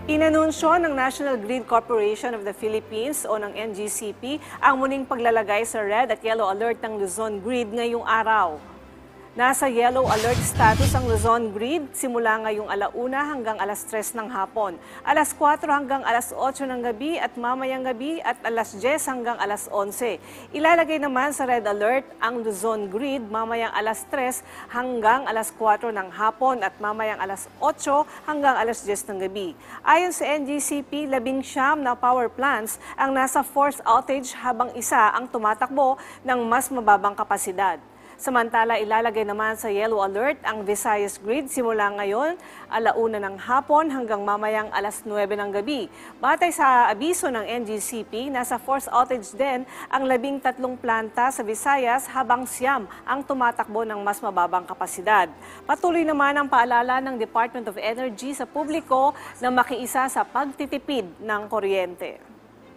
Inanunsyo ng National Grid Corporation of the Philippines o ng NGCP ang muling paglalagay sa red at yellow alert ng Luzon Grid ngayong araw. Nasa yellow alert status ang Luzon Grid simula ngayong 1:00 hanggang 3:00 ng hapon, 4:00 hanggang 8:00 ng gabi at mamayang gabi at 10:00 hanggang 11:00. Ilalagay naman sa red alert ang Luzon Grid mamayang 3:00 hanggang 4:00 ng hapon at mamayang 8:00 hanggang 10:00 ng gabi. Ayon sa NGCP, 19 na power plants ang nasa forced outage habang isa ang tumatakbo ng mas mababang kapasidad. Samantala, ilalagay naman sa yellow alert ang Visayas Grid simula ngayon, 1:00 ng hapon hanggang mamayang 9:00 ng gabi. Batay sa abiso ng NGCP, nasa force outage din ang 13 planta sa Visayas habang 9 ang tumatakbo ng mas mababang kapasidad. Patuloy naman ang paalala ng Department of Energy sa publiko na makiisa sa pagtitipid ng kuryente.